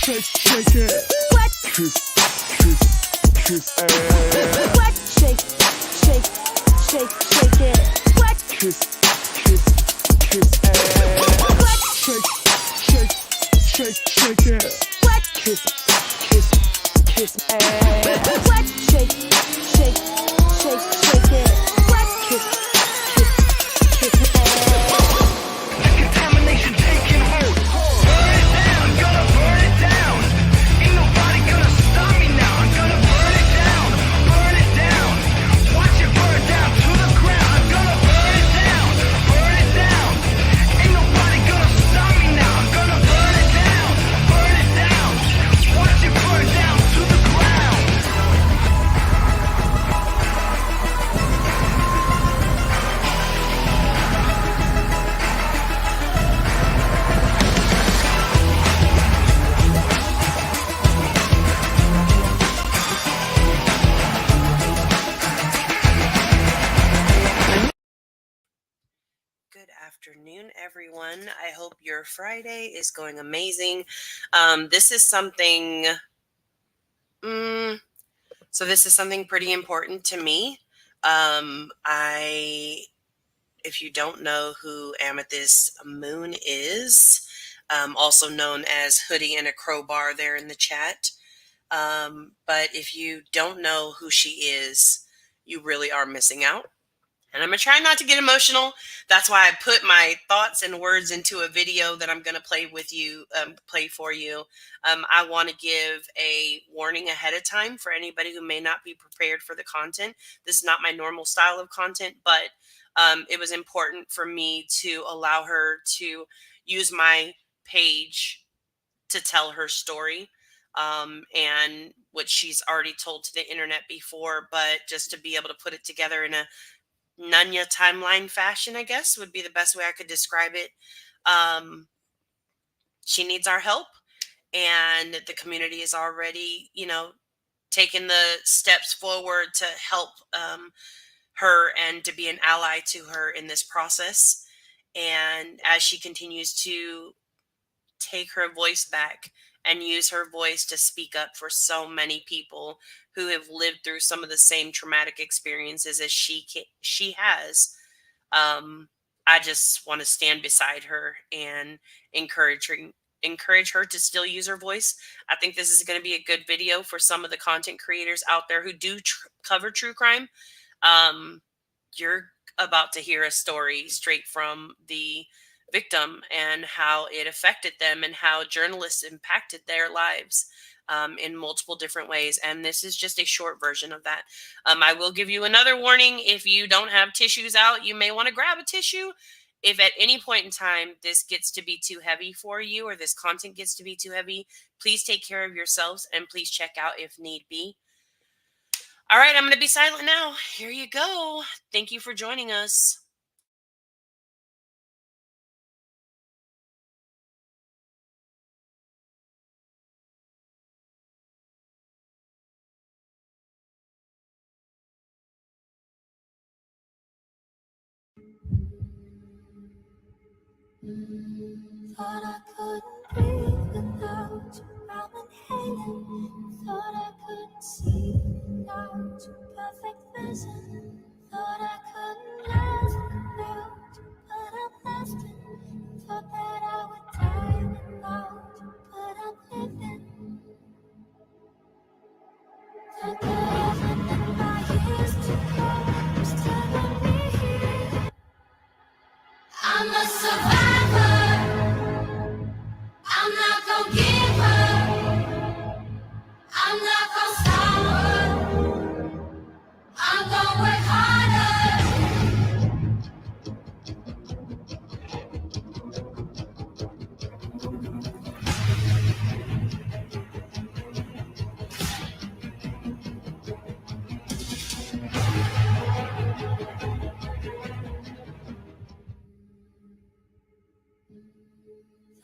shake it. What? Kiss ass. What? Shake it. What? Kiss ass. What? Shake it. What? Kiss ass. What? Shake it. What? Kiss ass. Contamination taking hold. Burn it down, gonna burn it down. Ain't nobody gonna stop me now. I'm gonna burn it down, burn it down. Watch it burn down to the ground. I'm gonna burn it down, burn it down. Ain't nobody gonna stop me now. I'm gonna burn it down, burn it down. Watch it burn down to the ground. Good afternoon, everyone. I hope your Friday is going amazing. This is something. This is something pretty important to me. If you don't know who Amethyst Moon is, also known as Hoodie and a Crowbar there in the chat. But if you don't know who she is, you really are missing out. And I'm going to try not to get emotional. That's why I put my thoughts and words into a video that I'm going to play for you. I want to give a warning ahead of time for anybody who may not be prepared for the content. This is not my normal style of content, but it was important for me to allow her to use my page to tell her story. And what she's already told to the internet before, but just to be able to put it together in a Nunya timeline fashion, I guess, would be the best way I could describe it. She needs our help, and the community is already, taking the steps forward to help her and to be an ally to her in this process. And as she continues to take her voice back and use her voice to speak up for so many people who have lived through some of the same traumatic experiences as she has. I just want to stand beside her and encourage her to still use her voice. I think this is going to be a good video for some of the content creators out there who do cover true crime. You're about to hear a story straight from the victim and how it affected them and how journalists impacted their lives in multiple different ways. And this is just a short version of that. I will give you another warning. If you don't have tissues out, you may want to grab a tissue. If at any point in time this gets to be too heavy for you, or this content gets to be too heavy, please take care of yourselves and please check out if need be. All right, I'm going to be silent now. Here you go. Thank you for joining us. Thought I couldn't breathe without you. I'm inhaling. Thought I couldn't see without you. Perfect vision. Thought I couldn't last without you, but I'm lasting. Thought that I would die without you, but I'm living. Thought that everything I used to know was telling me I'm a survivor. I'm not gonna give up. I'm not gonna stop. I'm gonna work harder.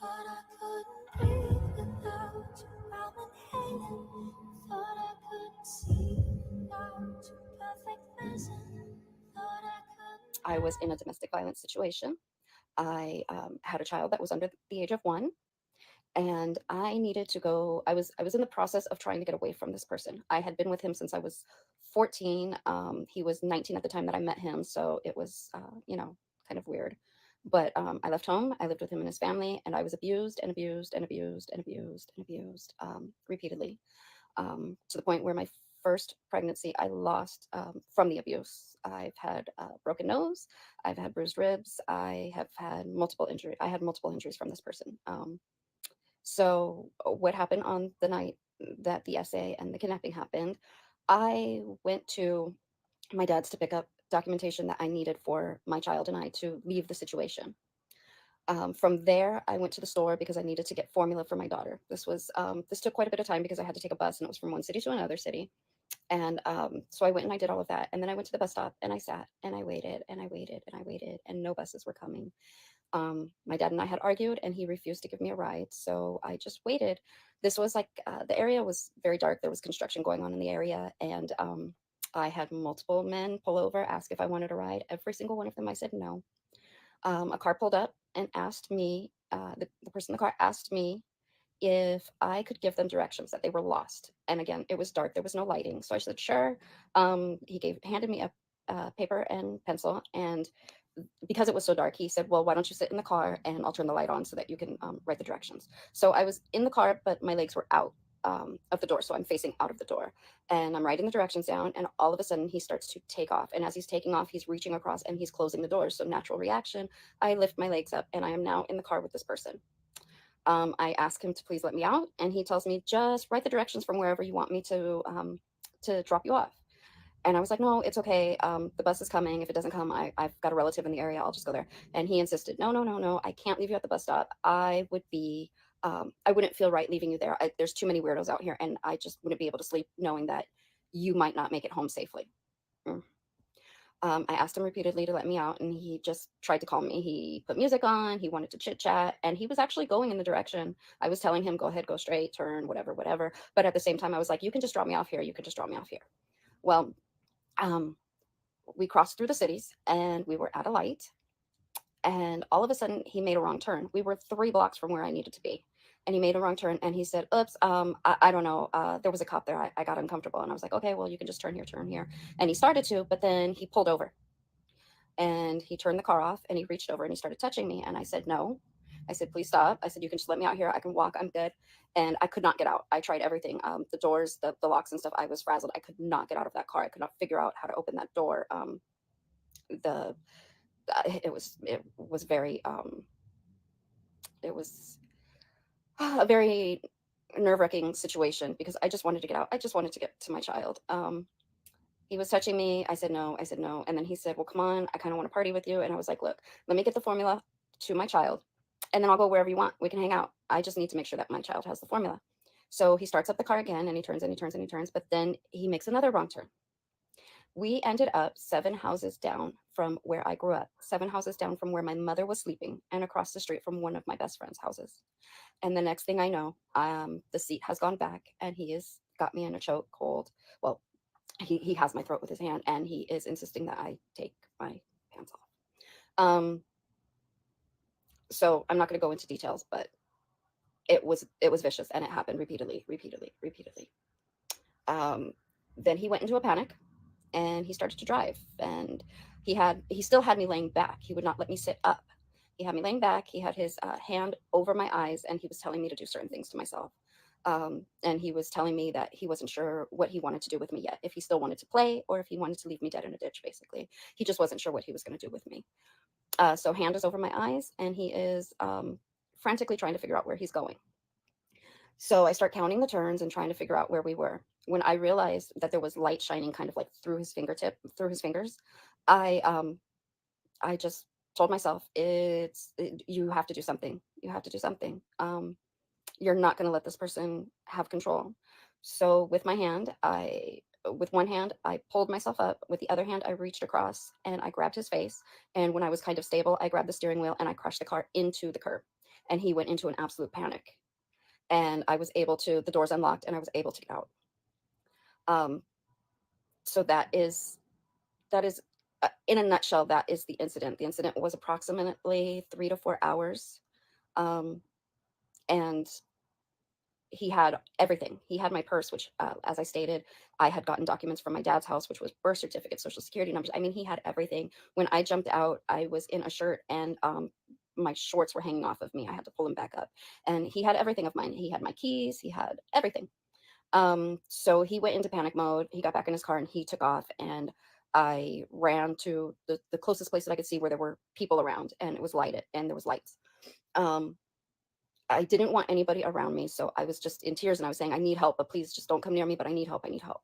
Thought I couldn't breathe without you. I'm inhaling. Thought I couldn't see without you. Perfect vision. Thought I couldn't. I was in a domestic violence situation. I had a child that was under the age of 1, and I needed to go. I was in the process of trying to get away from this person. I had been with him since I was 14. He was 19 at the time that I met him, so it was kind of weird. But I left home. I lived with him and his family, and I was abused and abused and abused and abused and abused repeatedly, to the point where my first pregnancy I lost from the abuse. I've had a broken nose, I've had bruised ribs, I have had multiple injuries. I had multiple injuries from this person. So what happened on the night that the essay and the kidnapping happened, I went to my dad's to pick up documentation that I needed for my child and I to leave the situation. From there, I went to the store because I needed to get formula for my daughter. This took quite a bit of time because I had to take a bus and it was from one city to another city. And so I went and I did all of that. And then I went to the bus stop and I sat and I waited and I waited and I waited and no buses were coming. My dad and I had argued and he refused to give me a ride. So I just waited. This was like the area was very dark. There was construction going on in the area. And I had multiple men pull over, ask if I wanted a ride. Every single one of them, I said no. A car pulled up and asked me, the person in the car asked me if I could give them directions that they were lost. And again, it was dark, there was no lighting. So I said, sure. He handed me a paper and pencil. And because it was so dark, he said, well, why don't you sit in the car and I'll turn the light on so that you can write the directions. So I was in the car, but my legs were out of the door. So I'm facing out of the door and I'm writing the directions down. And all of a sudden he starts to take off. And as he's taking off, he's reaching across and he's closing the door. So natural reaction, I lift my legs up and I am now in the car with this person. I ask him to please let me out, and he tells me just write the directions from wherever you want me to drop you off. And I was like, no, it's okay. The bus is coming. If it doesn't come, I've got a relative in the area. I'll just go there. And he insisted, no, no, no, no. I can't leave you at the bus stop. I wouldn't feel right leaving you there. There's too many weirdos out here, and I just wouldn't be able to sleep knowing that you might not make it home safely. Mm. I asked him repeatedly to let me out, and he just tried to calm me. He put music on, he wanted to chit chat, and he was actually going in the direction. I was telling him, go ahead, go straight, turn, whatever, whatever. But at the same time, I was like, you can just drop me off here. You can just drop me off here. Well, um, we crossed through the cities and we were at a light. And all of a sudden, he made a wrong turn. We were 3 blocks from where I needed to be. And he made a wrong turn and he said, oops, I don't know. There was a cop there. I got uncomfortable. And I was like, okay, well, you can just turn here, turn here. And he started to, but then he pulled over and he turned the car off and he reached over and he started touching me. And I said, no. I said, please stop. I said, you can just let me out here. I can walk. I'm good. And I could not get out. I tried everything. The doors, the locks and stuff. I was frazzled. I could not get out of that car. I could not figure out how to open that door. The it was very it was a very nerve-wracking situation because I just wanted to get out. I just wanted to get to my child. He was touching me. I said no. I said no. And then he said, well, come on. I kind of want to party with you. And I was like, look, let me get the formula to my child and then I'll go wherever you want. We can hang out. I just need to make sure that my child has the formula. So he starts up the car again and he turns and he turns and he turns, but then he makes another wrong turn. We ended up 7 houses down from where I grew up, 7 houses down from where my mother was sleeping, and across the street from one of my best friend's houses. And the next thing I know, the seat has gone back, and he has got me in a choke hold. Well, he has my throat with his hand, and he is insisting that I take my pants off. So I'm not going to go into details, but it was vicious, and it happened repeatedly. Then he went into a panic and he started to drive, and he still had me laying back. He would not let me sit up. He had me laying back. He had his hand over my eyes and he was telling me to do certain things to myself. And he was telling me that he wasn't sure what he wanted to do with me yet, if he still wanted to play or if he wanted to leave me dead in a ditch. Basically, he just wasn't sure what he was going to do with me. So hand is over my eyes and he is frantically trying to figure out where he's going. So I start counting the turns and trying to figure out where we were. When I realized that there was light shining kind of like through his fingers, I just told myself, you have to do something. You have to do something. You're not going to let this person have control. So with one hand, I pulled myself up. With the other hand, I reached across and I grabbed his face. And when I was kind of stable, I grabbed the steering wheel and I crushed the car into the curb. And he went into an absolute panic. And I was able to, the doors unlocked and I was able to get out. So that is in a nutshell, that is the incident. The incident was approximately 3 to 4 hours. And he had everything. He had my purse, which, as I stated, I had gotten documents from my dad's house, which was birth certificate, social security numbers. I mean, he had everything. When I jumped out, I was in a shirt and my shorts were hanging off of me. I had to pull them back up. And he had everything of mine. He had my keys, he had everything. So he went into panic mode. He got back in his car and he took off. And I ran to the closest place that I could see where there were people around, and it was lighted and there was lights. Um, I didn't want anybody around me, so I was just in tears and I was saying, "I need help, but please just don't come near me. But I need help. I need help."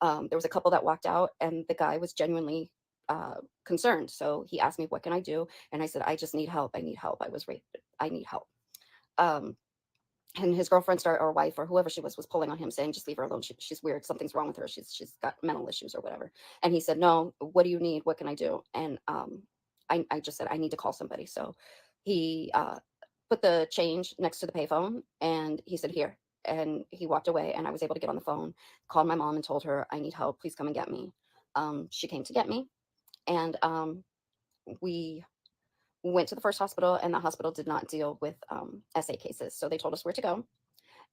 There was a couple that walked out, and the guy was genuinely concerned. So he asked me, "What can I do?" And I said, "I just need help. I need help. I was raped. I need help." Um, and his girlfriend started, or wife, or whoever she was pulling on him, saying, "Just leave her alone. She's weird. Something's wrong with her. She's got mental issues or whatever." And he said, "No. What do you need? What can I do?" And I just said, "I need to call somebody." So he put the change next to the payphone and he said, "Here." And he walked away, and I was able to get on the phone, called my mom and told her, "I need help. Please come and get me." She came to get me, and we went to the first hospital, and the hospital did not deal with SA cases. So they told us where to go.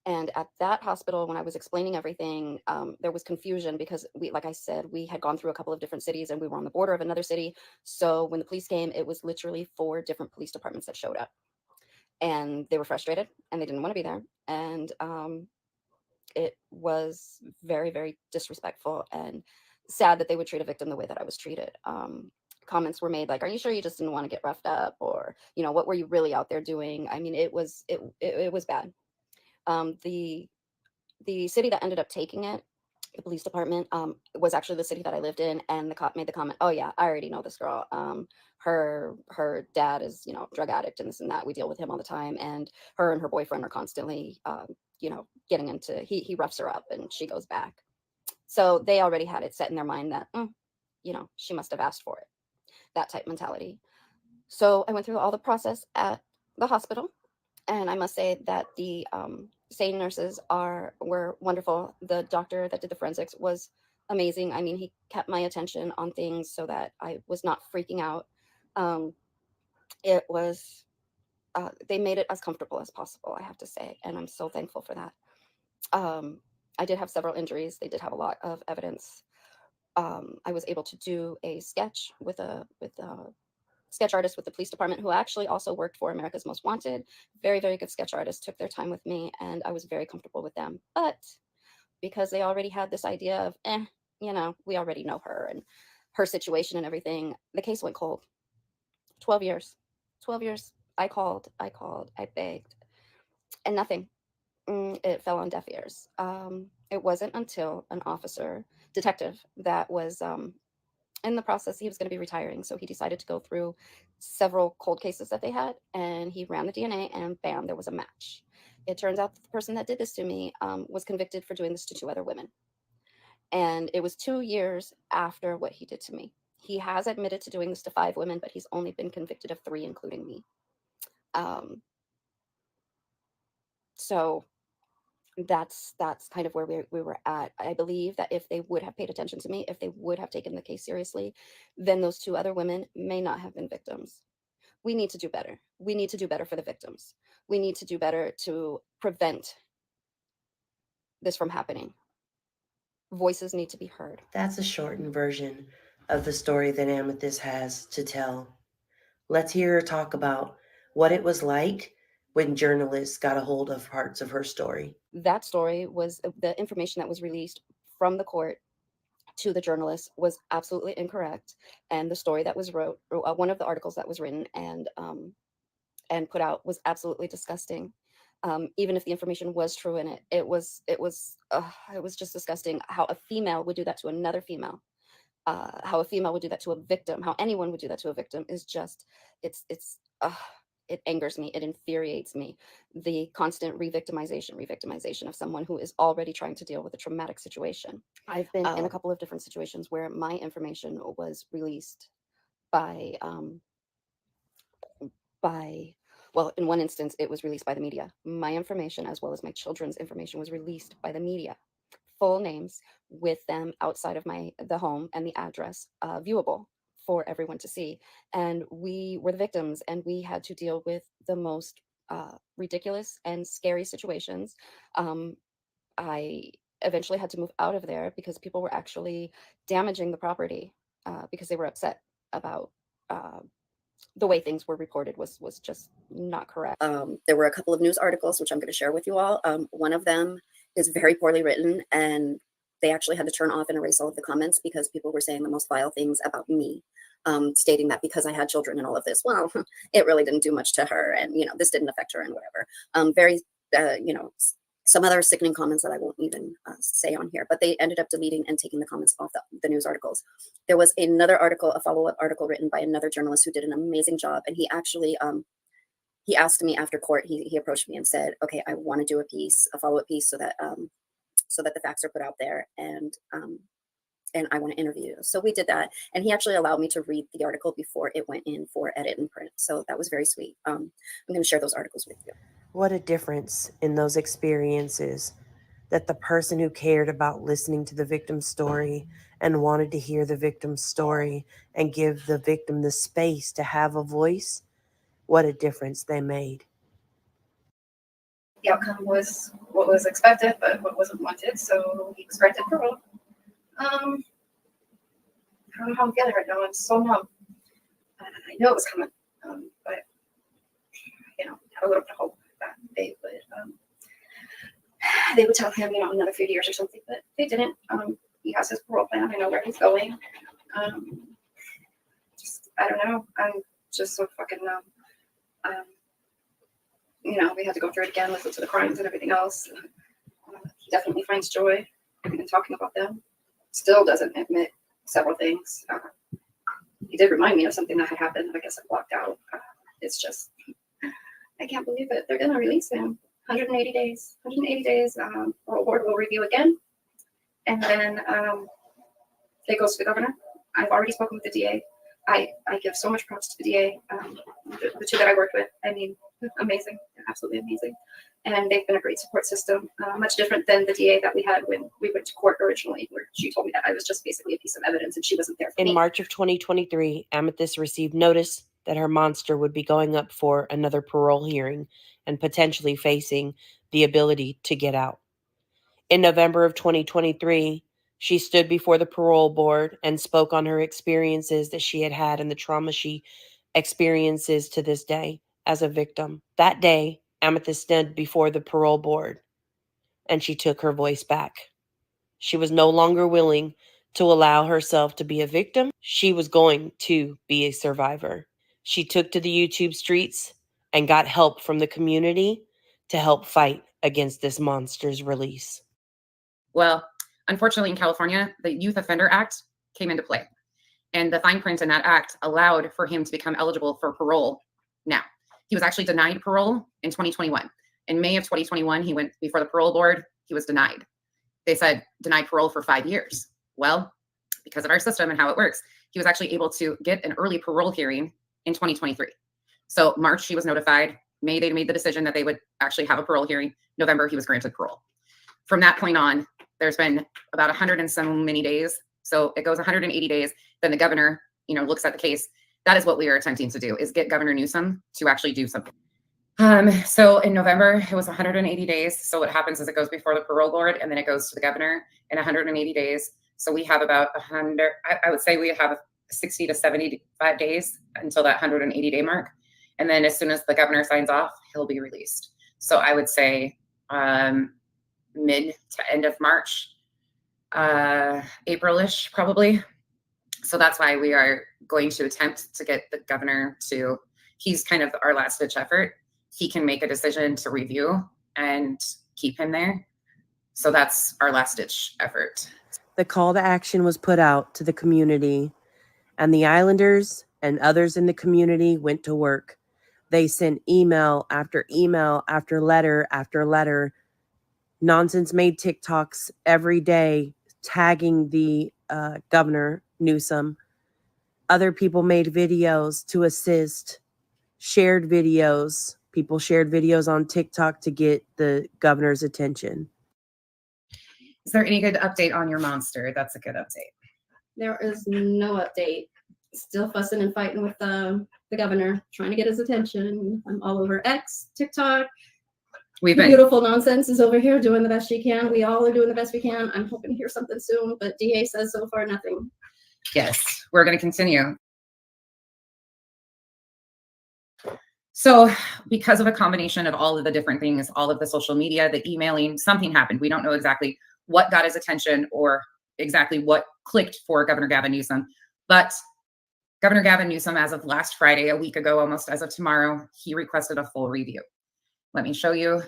And at that hospital, when I was explaining everything, there was confusion because like I said, we had gone through a couple of different cities and we were on the border of another city. So when the police came, it was literally 4 different police departments that showed up, and they were frustrated and they didn't want to be there. And it was very, very disrespectful and sad that they would treat a victim the way that I was treated. Comments were made like, "Are you sure you just didn't want to get roughed up?" Or, "What were you really out there doing?" I mean, it was bad. The city that ended up taking it, the police department, was actually the city that I lived in, and the cop made the comment, "Oh yeah, I already know this girl. Her dad is, drug addict and this and that. We deal with him all the time, and her boyfriend are constantly, getting into. He roughs her up, and she goes back." So they already had it set in their mind that, she must have asked for it. That type mentality. So I went through all the process at the hospital, and I must say that the SANE nurses were wonderful. The doctor that did the forensics was amazing. I mean, he kept my attention on things so that I was not freaking out. Um, it was they made it as comfortable as possible, I have to say, and I'm so thankful for that. I did have several injuries. They did have a lot of evidence. I was able to do a sketch with a sketch artist with the police department who actually also worked for America's Most Wanted. Very, very good sketch artists, took their time with me, and I was very comfortable with them. But because they already had this idea of, we already know her and her situation and everything, the case went cold. 12 years. 12 years. I begged, and nothing. It fell on deaf ears. It wasn't until an detective that was in the process, he was going to be retiring. So he decided to go through several cold cases that they had, and he ran the DNA, and bam, there was a match. It turns out that the person that did this to me was convicted for doing this to 2 other women. And it was 2 years after what he did to me. He has admitted to doing this to 5 women, but he's only been convicted of 3, including me. Um, so that's kind of where we were at. I believe that if they would have paid attention to me, if they would have taken the case seriously, then those 2 other women may not have been victims. We need to do better. We need to do better for the victims. We need to do better to prevent this from happening. Voices need to be heard. That's a shortened version of the story that Amethyst has to tell. Let's hear her talk about what it was like when journalists got a hold of parts of her story. That story was the information that was released from the court to the journalist was absolutely incorrect, and the story that was one of the articles that was written and put out was absolutely disgusting. Even if the information was true in it, it was just disgusting how a female would do that to another female. How a female would do that to a victim, how anyone would do that to a victim is just, it angers me. It infuriates me. The constant re-victimization of someone who is already trying to deal with a traumatic situation. I've been in a couple of different situations where my information was released by, well, in one instance, it was released by the media. My information, as well as my children's information, was released by the media. Full names with them outside of the home and the address viewable for everyone to see. And we were the victims, and we had to deal with the most ridiculous and scary situations. I eventually had to move out of there because people were actually damaging the property because they were upset about the way things were reported was just not correct. There were a couple of news articles which I'm going to share with you all. One of them is very poorly written, and they actually had to turn off and erase all of the comments because people were saying the most vile things about me, stating that because I had children and all of this, well, it really didn't do much to her, and this didn't affect her and whatever. Very, some other sickening comments that I won't even say on here, but they ended up deleting and taking the comments off the news articles. There was another article, a follow-up article written by another journalist who did an amazing job, and he actually he asked me after court. He approached me and said, "Okay, I want to do a follow-up piece, so that the facts are put out there, and I want to interview you." So we did that, and he actually allowed me to read the article before it went in for edit and print. So that was very sweet. I'm going to share those articles with you. What a difference in those experiences, that the person who cared about listening to the victim's story and wanted to hear the victim's story and give the victim the space to have a voice, what a difference they made. The outcome was what was expected, but what wasn't wanted, so he was granted parole. I don't know how I'm feeling right now. I'm so numb. I know it was coming, but had a little bit of hope that they would tell him, another few years or something, but they didn't. He has his parole plan. I know where he's going. I don't know. I'm just so fucking numb. We had to go through it again, listen to the crimes and everything else. He definitely finds joy in talking about them. Still doesn't admit several things. He did remind me of something that had happened. I guess I blocked out. It's just, I can't believe it. They're going to release him. 180 days. 180 days. Parole board will review again. And then it goes to the governor. I've already spoken with the DA. I give so much props to the DA. The two that I worked with, I mean, amazing, absolutely amazing. And they've been a great support system, much different than the DA that we had when we went to court originally, where she told me that I was just basically a piece of evidence and she wasn't there for me. In March of 2023, Amethyst received notice that her monster would be going up for another parole hearing and potentially facing the ability to get out. In November of 2023, she stood before the parole board and spoke on her experiences that she had had and the trauma she experiences to this day as a victim. That day, Amethyst stood before the parole board and she took her voice back. She was no longer willing to allow herself to be a victim. She was going to be a survivor. She took to the YouTube streets and got help from the community to help fight against this monster's release. Well, unfortunately in California, the Youth Offender Act came into play. And the fine print in that act allowed for him to become eligible for parole now. He was actually denied parole in 2021. In May of 2021, he went before the parole board. He was denied. They said denied parole for 5 years. Well, because of our system and how it works, he was actually able to get an early parole hearing in 2023. So March, he was notified. May, they made the decision that they would actually have a parole hearing. November, he was granted parole. From that point on, there's been about 100 and so many days. So it goes 180 days. Then the governor, looks at the case. That is what we are attempting to do, is get Governor Newsom to actually do something. So in November, it was 180 days. So what happens is it goes before the parole board and then it goes to the governor in 180 days. So we have about 100, I would say we have 60 to 75 days until that 180 day mark. And then as soon as the governor signs off, he'll be released. So I would say mid to end of March, April-ish probably. So that's why we are going to attempt to get the governor to, he's kind of our last ditch effort. He can make a decision to review and keep him there. So that's our last ditch effort. The call to action was put out to the community, and the Islanders and others in the community went to work. They sent email after email after letter after letter. Nonsense made TikToks every day tagging the governor, Newsom. Other people made videos to assist, shared videos. People shared videos on TikTok to get the governor's attention. Is there any good update on your monster? That's a good update. There is no update. still fussing and fighting with the governor, trying to get his attention. I'm all over X, TikTok. We've been Beautiful Nonsense is over here doing the best she can. We all are doing the best we can. I'm hoping to hear something soon, but DA says so far nothing. Yes, we're going to continue. So because of a combination of all of the different things, all of the social media, the emailing, something happened. We don't know exactly what got his attention or exactly what clicked for Governor Gavin Newsom. But Governor Gavin Newsom, as of last Friday, a week ago, almost as of tomorrow, he requested a full review. Let me show you.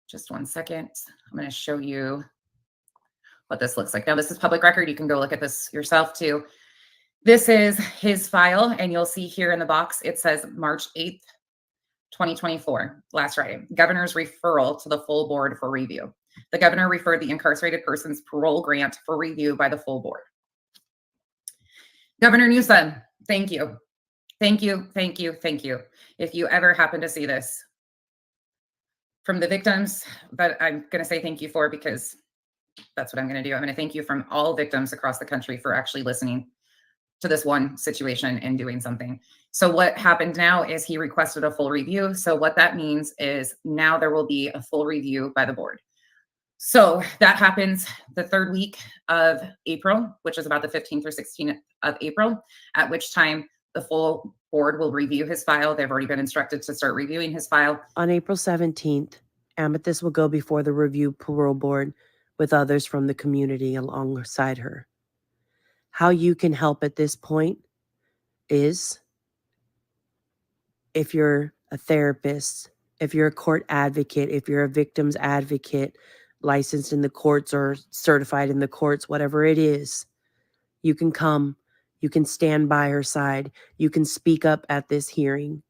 Just one second. I'm going to show you what this looks like. Now, this is public record. You can go look at this yourself too. This is his file, and you'll see here in the box, it says March 8th, 2024, last Friday. Governor's referral to the full board for review. The governor referred the incarcerated person's parole grant for review by the full board. Governor Newsom, thank you. Thank you, thank you, thank you. If you ever happen to see this, from the victims that I'm going to say thank you for, because that's what I'm going to do. I'm going to thank you from all victims across the country for actually listening to this one situation and doing something. So what happened now is he requested a full review. So what that means is now there will be a full review by the board. So that happens the third week of April, which is about the 15th or 16th of April, at which time the full board will review his file. They've already been instructed to start reviewing his file. On April 17th, Amethyst will go before the review parole board with others from the community alongside her. How you can help at this point is, if you're a therapist, if you're a court advocate, if you're a victim's advocate, licensed in the courts or certified in the courts, whatever it is, you can come, you can stand by her side, you can speak up at this hearing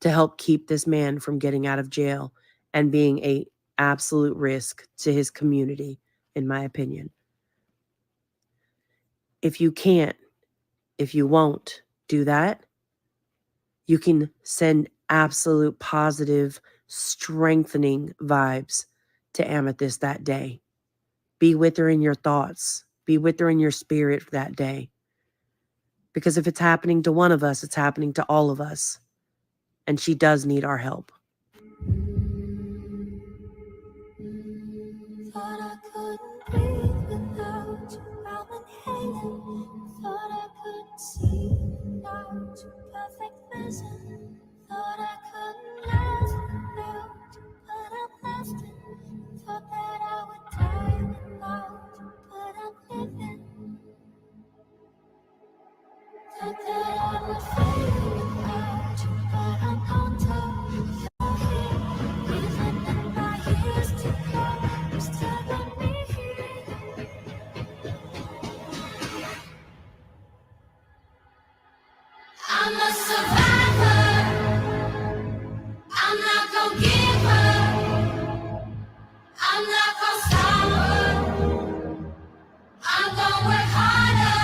to help keep this man from getting out of jail and being an absolute risk to his community, in my opinion. If you can't, if you won't do that, you can send absolute positive, strengthening vibes to Amethyst that day. Be with her in your thoughts. Be with her in your spirit that day. Because if it's happening to one of us, it's happening to all of us. And she does need our help. Thought I couldn't breathe without you. I'm inhaling. Thought I couldn't see without you. Perfect vision. Thought I couldn't last without you, but I'm lasting. Thought that I would die without you, but I'm living. Thought that I would fade without you, but I'm on top. You're here, even in my years to come. You're still got me here. I'm a survivor. I'm not gonna give up. I'm not gonna stop. I'm gonna work harder.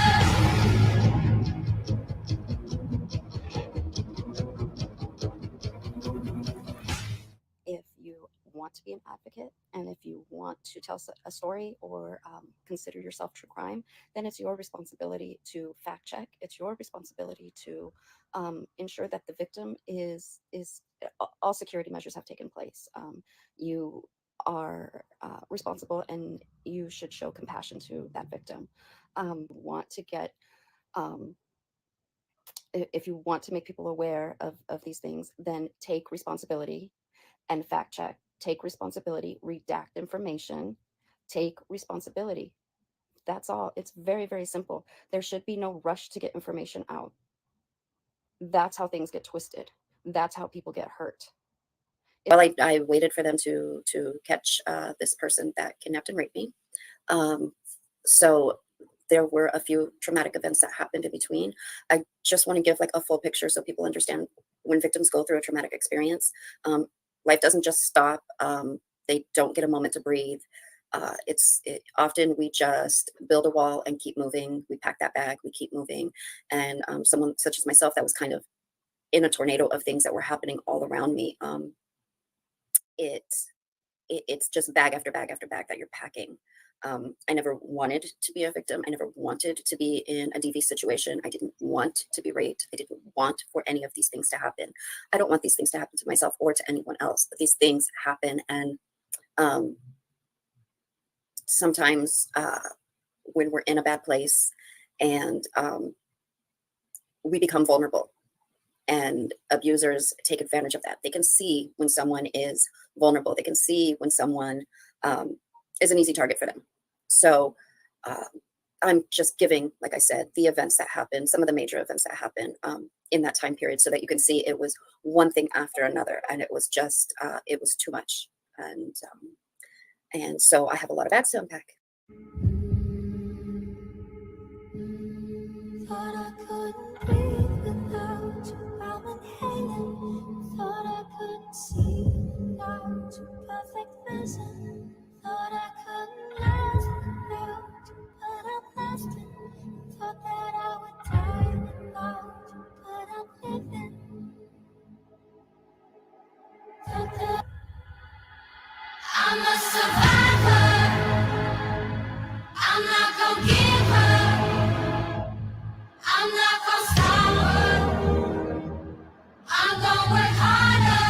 If you want to be an advocate and if you want to tell a story or consider yourself true crime, then it's your responsibility to fact check. It's your responsibility to ensure that the victim is all security measures have taken place. You are responsible and you should show compassion to that victim. Want to get if you want to make people aware of these things, then take responsibility and fact check. Take responsibility, redact information, take responsibility. That's all. It's very, very simple. There should be no rush to get information out. That's how things get twisted. That's how people get hurt. Well, I waited for them to catch this person that kidnapped and raped me. So there were a few traumatic events that happened in between. I just want to give like a full picture so people understand when victims go through a traumatic experience, life doesn't just stop. They don't get a moment to breathe. Often we just build a wall and keep moving. We pack that bag, we keep moving. And someone such as myself that was kind of in a tornado of things that were happening all around me, it's just bag after bag after bag that you're packing. I never wanted to be a victim. I never wanted to be in a DV situation. I didn't want to be raped. I didn't want for any of these things to happen. I don't want these things to happen to myself or to anyone else, but these things happen. And sometimes when we're in a bad place and we become vulnerable, and abusers take advantage of that. They can see when someone is vulnerable. They can see when someone is an easy target for them. So I'm just giving, like I said, the events that happened, some of the major events that happened in that time period, so that you can see it was one thing after another, and it was just, it was too much. And so I have a lot of ads to unpack. Thought I couldn't breathe without you. I'm inhaling. Thought I couldn't see without you. Perfect vision. Thought I couldn't last without you, but I'm lasting. Thought that I would die without you, but I'm living. Thought that I'm a survivor. I'm not gonna give up. I'm not gonna stop. I'm gonna work harder.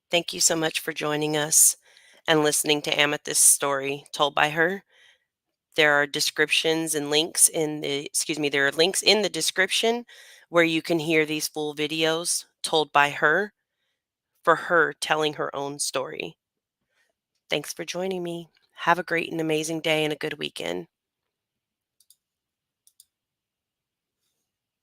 Thank you so much for joining us and listening to Amethyst's story told by her. There are descriptions and links in the, there are links in the description where you can hear these full videos told by her, for her telling her own story. Thanks for joining me. Have a great and amazing day and a good weekend.